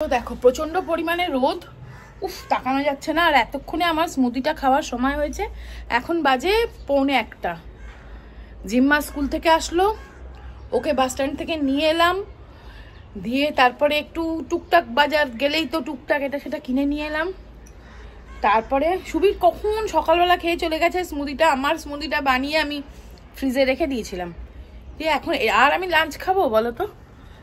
তো দেখো প্রচন্ড পরিমাণে রোদ, উফ তাকানো যাচ্ছে না। আর এতক্ষণে আমার স্মুদিটা খাওয়ার সময় হয়েছে, এখন বাজে 1:45। জিম্মা স্কুল থেকে আসলো, ওকে বাস স্ট্যান্ড থেকে নিয়ে এলাম, দিয়ে তারপরে একটু টুকটাক বাজার গেলেই তো টুকটাক এটা সেটা কিনে নিয়ে এলাম। তারপরে সুবীর কখন সকালবেলা খেয়ে চলে গেছে স্মুদিটা, আমার স্মুদিটা বানিয়ে আমি ফ্রিজে রেখে দিয়েছিলাম। দিয়ে এখন আর আমি লাঞ্চ খাবো বলো তো?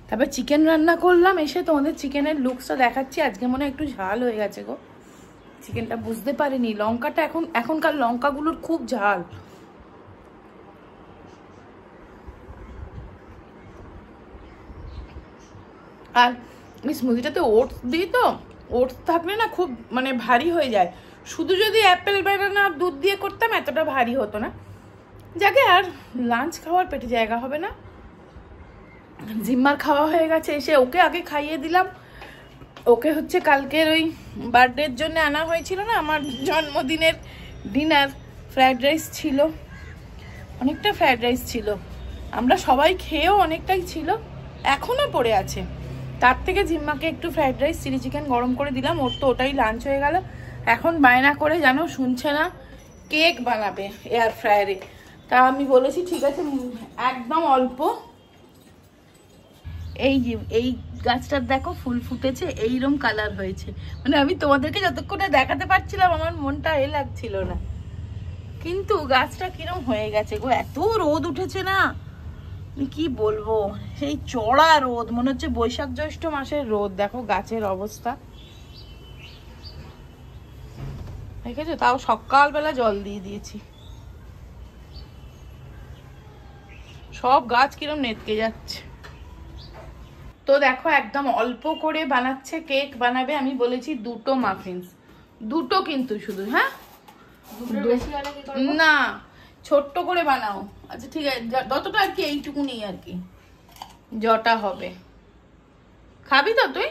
তারপর চিকেন রান্না করলাম, এসে তোমাদের চিকেনের লুকসটা দেখাচ্ছি। আজকে মনে হয় একটু ঝাল হয়ে গেছে গো, চিকেনটা বুঝতে পারিনি। লঙ্কাটা এখনকার লঙ্কাগুলোর খুব ঝাল। আর এই স্মুদিটাতে ওটস দিই, তো ওটস থাকলে না খুব মানে ভারী হয়ে যায়। শুধু যদি অ্যাপেল বানানা আর দুধ দিয়ে করতাম এতটা ভারী হতো না। যাকে আর লাঞ্চ খাওয়ার পেটে জায়গা হবে না। জিম্মার খাওয়া হয়ে গেছে, এসে ওকে আগে খাইয়ে দিলাম। ওকে হচ্ছে কালকের ওই বার্থডের জন্য আনা হয়েছিল না, আমার জন্মদিনের ডিনার, ফ্রাইড রাইস ছিল, অনেকটা ফ্রাইড রাইস ছিল। আমরা সবাই খেয়েও অনেকটাই ছিল, এখনও পড়ে আছে। তার থেকে জিম্মাকে একটু ফ্রাইড রাইস চিলি চিকেন গরম করে দিলাম, ওর তো ওটাই লাঞ্চ হয়ে গেল। এখন বায়না করে জানো শুনছে না, কেক বানাবে এয়ার ফ্রায়ারে। তা আমি বলেছি ঠিক আছে, একদম অল্প। এই গাছটার দেখো ফুল ফুটেছে, এইরকম কালার হয়েছে। মানে আমি তোমাদেরকে যতক্ষণে দেখাতে পারছিলাম আমার মনটা লাগছিল না, কিন্তু গাছটা কিরম হয়ে গেছে গো। এত রোদ উঠেছে না, আমি কি বলবো, সেই চড়া রোদ, মনে হচ্ছে বৈশাখ জ্যৈষ্ঠ মাসের রোদ। দেখো গাছের অবস্থা দেখেছো, তাও সকালবেলা জল দিয়ে দিয়েছি। সব গাছ কিরম নেতকে যাচ্ছে। তো দেখো একদম অল্প করে বানাচ্ছে, কেক বানাবে। আমি বলেছি 2টো মাফিনস, 2টো কিন্তু শুধু, হ্যাঁ না ছোট্ট করে বানাও। আচ্ছা ঠিক আছে, যতটা আর কি, এইটুকুনি আর কি যটা হবে। খাবি তো তুই?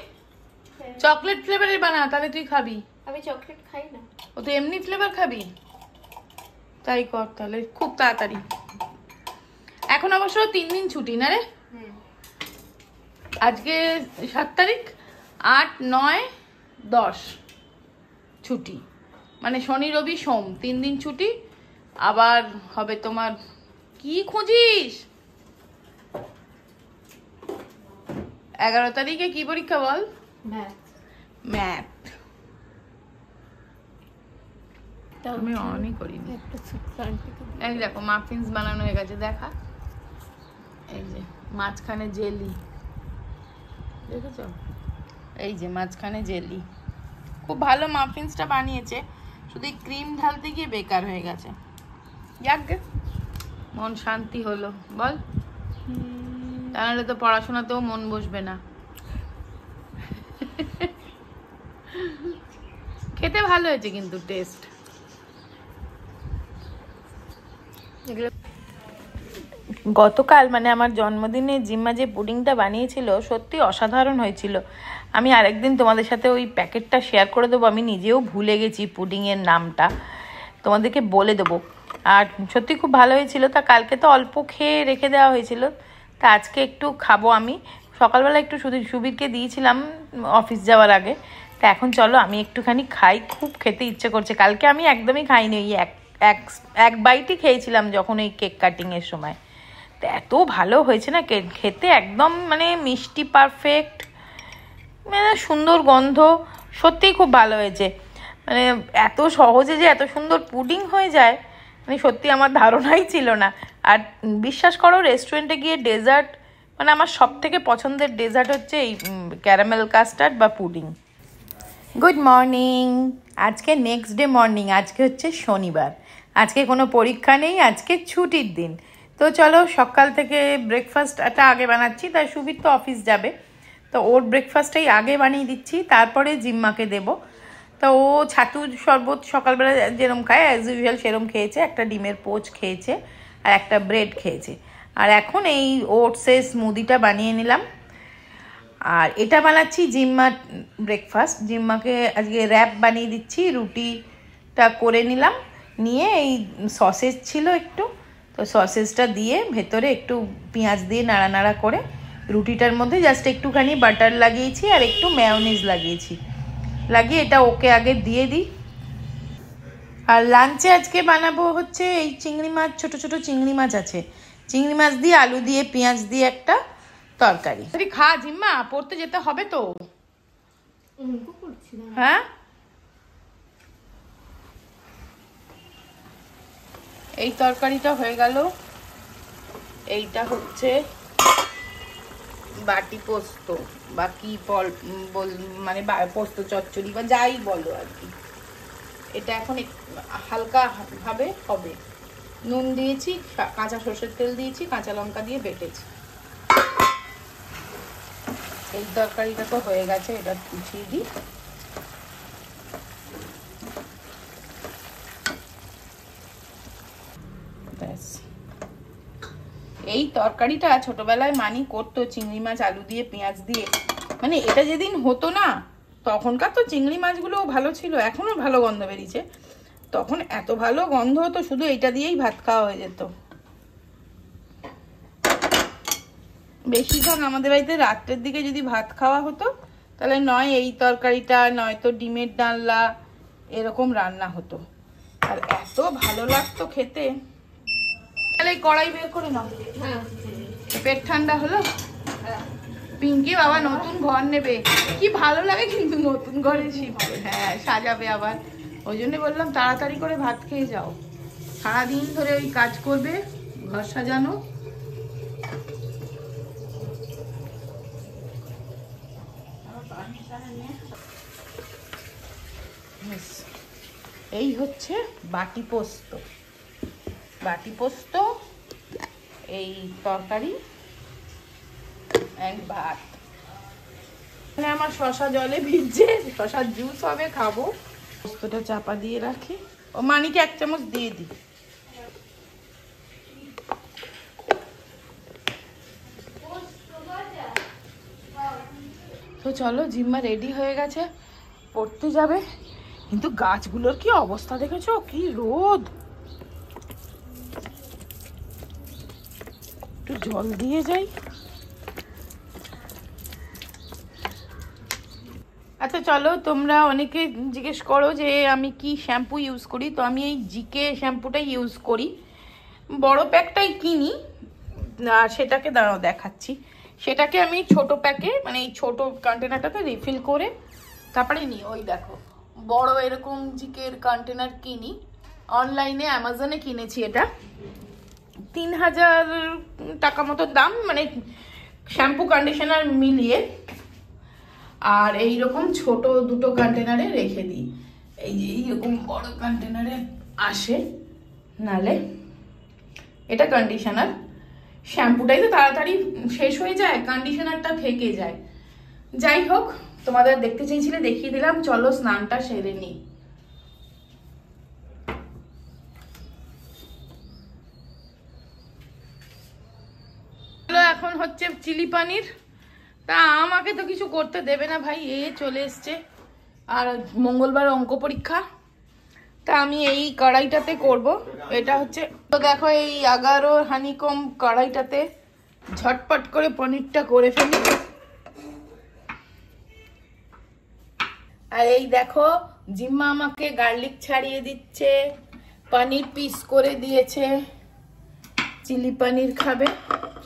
চকলেট ফ্লেভারের বানা, তাহলে তুই খাবি। আমি চকলেট খাই না। ও তো এমনি ফ্লেভার খাবি, তাই কর তাহলে খুব তাড়াতাড়ি। এখন অবশ্য 3 দিন ছুটি না রে, আজকে 7 তারিখ, 8, 9, 10 ছুটি, মানে শনি রবি সোম 3 দিন ছুটি। আবার হবে তোমার, কি খুঁজিস, 11 তারিখে কি পরীক্ষা বল? ম্যাথ। আমি অনই করিনি। এই দেখো মাফিনস বানানো হয়ে গেছে, দেখা এই যে মাঝখানে জেলি, দেখেছ? এই যে মাঝখানে জেলি, খুব ভালো মাফিনসটা বানিয়েছে, শুধু ক্রিম ঢালতে গিয়ে বেকার হয়ে গেছে। যাক মন শান্তি হলো বল, তাহলে তো পড়াশোনাতেও মন বসবে না। খেতে ভালো হয়েছে কিন্তু টেস্ট। গতকাল মানে আমার জন্মদিনে জিম্মা যে পুডিংটা বানিয়েছিল সত্যি অসাধারণ হয়েছিল। আমি আরেকদিন তোমাদের সাথে ওই প্যাকেটটা শেয়ার করে দেবো, আমি নিজেও ভুলে গেছি পুডিংয়ের নামটা, তোমাদেরকে বলে দেবো। আর সত্যি খুব ভালো হয়েছিল। তা কালকে তো অল্প খেয়ে রেখে দেওয়া হয়েছিল, তা আজকে একটু খাবো। আমি সকালবেলা একটু সুবীরকে দিয়েছিলাম অফিস যাওয়ার আগে, তা এখন চলো আমি একটুখানি খাই, খুব খেতে ইচ্ছে করছে। কালকে আমি একদমই খাইনি, ওই এক বাইটই খেয়েছিলাম যখন এই কেক কাটিংয়ের সময়। তো এত ভালো হয়েছে না খেতে, একদম মানে মিষ্টি পারফেক্ট, মানে সুন্দর গন্ধ, সত্যিই খুব ভালো হয়েছে। মানে এত সহজে যে এত সুন্দর পুডিং হয়ে যায়, মানে সত্যি আমার ধারণাই ছিল না। আর বিশ্বাস করো রেস্টুরেন্টে গিয়ে ডেজার্ট, মানে আমার সব থেকে পছন্দের ডেজার্ট হচ্ছে এই ক্যারামেল কাস্টার্ড বা পুডিং। গুড মর্নিং, আজকে নেক্সট ডে মর্নিং, আজকে হচ্ছে শনিবার, আজকে কোনো পরীক্ষা নেই, আজকে ছুটির দিন। তো চলো সকাল থেকে ব্রেকফাস্টটা আগে বানাচ্ছি, তাই সুবীর তো অফিস যাবে, তো ওর ব্রেকফাস্টটাই আগে বানিয়ে দিচ্ছি, তারপরে জিম্মাকে দেব। তো ও ছাতু শরবত সকালবেলা যেরম খায় অ্যাজ ইউজুয়াল সেরম খেয়েছে, একটা ডিমের পোচ খেয়েছে আর একটা ব্রেড খেয়েছে। আর এখন এই ওটসের স্মুদিটা বানিয়ে নিলাম, আর এটা বানাচ্ছি জিম্মা ব্রেকফাস্ট। জিম্মাকে আজকে র্যাপ বানিয়ে দিচ্ছি, রুটিটা করে নিলাম, নিয়ে এই সসেজ ছিল একটু, তো সসেজটা দিয়ে ভেতরে একটু পেঁয়াজ দিয়ে নাড়া নাড়া করে রুটিটার মধ্যে জাস্ট একটুখানি বাটার লাগিয়েছি আর একটু মেয়োনিজ লাগিয়েছি, লাগিয়ে এটা ওকে আগে দিয়ে দিই। আর লাঞ্চে আজকে বানাবো হচ্ছে এই চিংড়ি মাছ, ছোট ছোট চিংড়ি মাছ আছে, চিংড়ি মাছ দিয়ে আলু দিয়ে পেঁয়াজ দিয়ে একটা তরকারি। খা জিম্মা, পড়তে যেতে হবে তো। হ্যাঁ, এই তরকারিটা হয়ে গেল। এইটা হচ্ছে বাটি পোস্ত বা কি মানে পোস্ত চচ্চড়ি বা যাই বলো আর কি। এটা এখন হালকা ভাবে হবে। নুন দিয়েছি, কাঁচা সর্ষের তেল দিয়েছি, কাঁচা লঙ্কা দিয়ে বেটেছি। এই তরকারিটা তো হয়ে গেছে, এটা উঠিয়ে দিই। ব্যাস, এই তরকারিটা ছোটবেলায় মানি করতো, চিংড়ি মাছ আলু দিয়ে পেঁয়াজ দিয়ে। মানে এটা যেদিন হতো না, তখনকার তো চিংড়ি মাছগুলোও ভালো ছিল, এখনো ভালো গন্ধ বেরিয়েছে, তখন এত ভালো গন্ধ হতো, শুধু এটা দিয়েই ভাত খাওয়া হয়ে যেত। বেশিরভাগ আমাদের বাড়িতে রাত্রের দিকে যদি ভাত খাওয়া হতো, তাহলে নয় এই তরকারিটা, নয়তো ডিমের ডালনা এরকম রান্না হতো, আর এত ভালো লাগতো খেতে। তাহলে কড়াই বের করে নাও, পেট ঠান্ডা হলো। পিঙ্কি বাবা নতুন ঘর নেবে, কি ভালো লাগে কিন্তু নতুন ঘরে শিফটে। হ্যাঁ, সাজাবে আবার, ওই জন্য বললাম তাড়াতাড়ি করে ভাত খেয়ে যাও, সারাদিন ধরে ওই কাজ করবে, ঘর সাজানো। এই হচ্ছে বাটি পোস্ত, বাটি পোস্ত, এই তরকারি এন্ড ভাত। এখানে আমার শশা জলে ভিজছে, শশার জুস হবে, খাবো। পোস্তটা চাপা দিয়ে রাখি, ও মানিকে 1 চামচ দিয়ে দিই। তো চলো, জিম্মা রেডি হয়ে গেছে, পড়তে যাবে। কিন্তু গাছগুলোর কি অবস্থা দেখেছো, কি রোদ। একটু জল দিয়ে যাই। আচ্ছা চলো, তোমরা অনেকে জিজ্ঞেস করো যে আমি কি শ্যাম্পু ইউজ করি। তো আমি এই জিকে শ্যাম্পুটাই ইউজ করি, বড় প্যাকটাই কিনি, আর সেটাকে দাঁড়াও দেখাচ্ছি। সেটাকে আমি ছোট প্যাকে, মানে এই ছোট কন্টেনারটাতে রিফিল করে তারপরে নিই। ওই দেখো, বড় এরকম জিকের কন্টেনার কিনি, অনলাইনে অ্যামাজনে কিনেছি। এটা 3000 টাকা মতো দাম, মানে শ্যাম্পু কন্ডিশনার মিলিয়ে। আর এইরকম ছোট দুটো কন্টেনারে রেখে দিই। এই যে এইরকম বড় কন্টেনারে আসে, নালে এটা কন্ডিশনার। শ্যাম্পুটাই তো তাড়াতাড়ি শেষ হয়ে যায়, কন্ডিশনারটা থেকে যায়। যাই হোক, তোমাদের দেখতে চাইছিলে, দেখিয়ে দিলাম। চলো স্নানটা সেরে নিই। এখন হচ্ছে চিলি পনির। তা আমাকে তো কিছু করতে দেবে না ভাই, এ চলে এসছে, আর মঙ্গলবার অঙ্ক পরীক্ষা। তা আমি এই কড়াইটাতে করব। এটা হচ্ছে, তো দেখো এই 11 হানিকম কড়াইটাতে ঝটপট করে পনিরটা করে ফেলি। আর এই দেখো, জিম্মা আমাকে গার্লিক ছাড়িয়ে দিচ্ছে, পনির পিস করে দিয়েছে, চিলি পনির খাবে,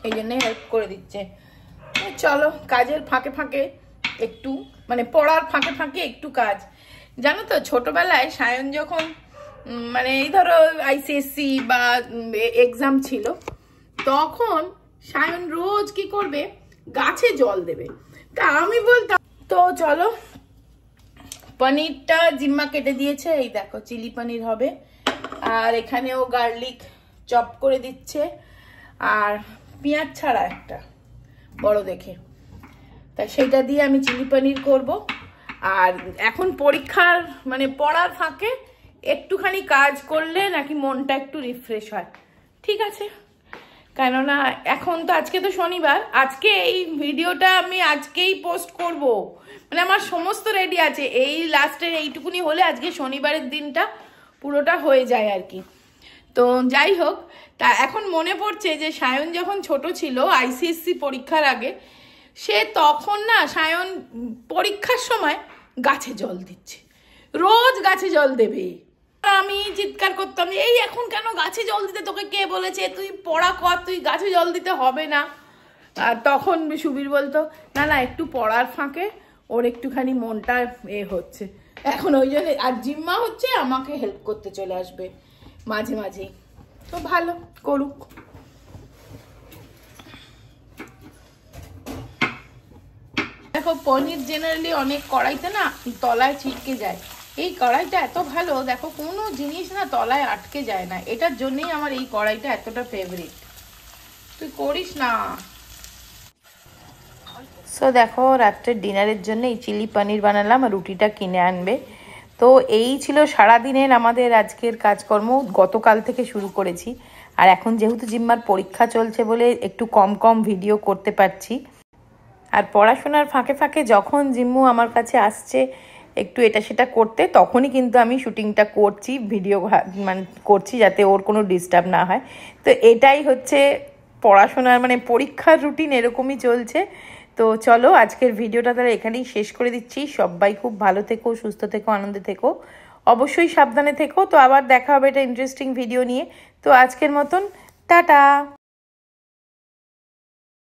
সেই জন্য হেল্প করে দিচ্ছে। চলো, কাজের ফাঁকে ফাঁকে একটু, মানে পড়ার ফাঁকে ফাঁকে একটু কাজ। জানো তো, ছোটবেলায় সায়ন যখন, মানে এই ধরো আইসিএসসি বা এক্সাম ছিল, তখন সায়ন রোজ কি করবে, গাছে জল দেবে। তা আমি বলতাম, তো চলো, পনিরটা জিম্মা কেটে দিয়েছে, এই দেখো চিলি পনির হবে। আর এখানেও গার্লিক চপ করে দিচ্ছে, আর পেঁয়াজ ছাড়া একটা বড় দেখে, তাই সেইটা দিয়ে আমি চিলি পনির করব। আর এখন পরীক্ষার, মানে পড়ার ফাঁকে একটুখানি কাজ করলে নাকি মনটা একটু রিফ্রেশ হয়। ঠিক আছে, কেননা এখন তো, আজকে তো শনিবার, আজকে এই ভিডিওটা আমি আজকেই পোস্ট করব। মানে আমার সমস্ত রেডি আছে, এই লাস্টের এইটুকুনি হলে আজকে শনিবারের দিনটা পুরোটা হয়ে যায় আর কি। তো যাই হোক, তা এখন মনে পড়ছে যে সায়ন যখন ছোট ছিল আইসিএসসি পরীক্ষার আগে, সে তখন না সায়ন পরীক্ষার সময় গাছে জল দিচ্ছে, রোজ গাছে জল দেবে। আমি চিৎকার করতাম, এই এখন কেন গাছে জল দিতে, তোকে কে বলেছে, তুই পড়া কর, তুই গাছে জল দিতে হবে না। আর তখন সুবীর বলতো না না একটু পড়ার ফাঁকে ওর একটুখানি মনটা হচ্ছে। এখন ওই জন্য আর জিম্মা হচ্ছে আমাকে হেল্প করতে চলে আসবে মাঝে মাঝেই, তো ভালো করুক। দেখো পনির জেনারেলি অনেক কড়াইতে না তলায় ছিটকে যায়, এই কড়াইটা এত ভালো, দেখো কোনো জিনিস না তলায় আটকে যায় না, এটার জন্যই আমার এই কড়াইটা এতটা ফেভারিট। তুই করিস না। সো দেখো রাত্রের ডিনারের জন্য এই চিলি পনির বানালাম, আর রুটিটা কিনে আনবে। তো এই ছিল সারাদিনের আমাদের আজকের কাজকর্ম, গতকাল থেকে শুরু করেছি। আর এখন যেহেতু জিম্মার পরীক্ষা চলছে বলে একটু কম কম ভিডিও করতে পারছি। আর পড়াশোনার ফাঁকে ফাঁকে যখন জিম্মু আমার কাছে আসছে একটু এটা সেটা করতে, তখনই কিন্তু আমি শুটিংটা করছি, ভিডিও মানে করছি, যাতে ওর কোনো ডিস্টার্ব না হয়। তো এটাই হচ্ছে পড়াশোনার মানে পরীক্ষার রুটিন, এরকমই চলছে। তো চলো আজকের ভিডিওটা তাহলে এখানেই শেষ করে দিচ্ছি। সবাই খুব ভালো থেকো, সুস্থ থেকো, আনন্দে থেকো, অবশ্যই সাবধানে থেকো। তো আবার দেখা হবে এটা ইন্টারেস্টিং ভিডিও নিয়ে। তো আজকের মতন টাটা।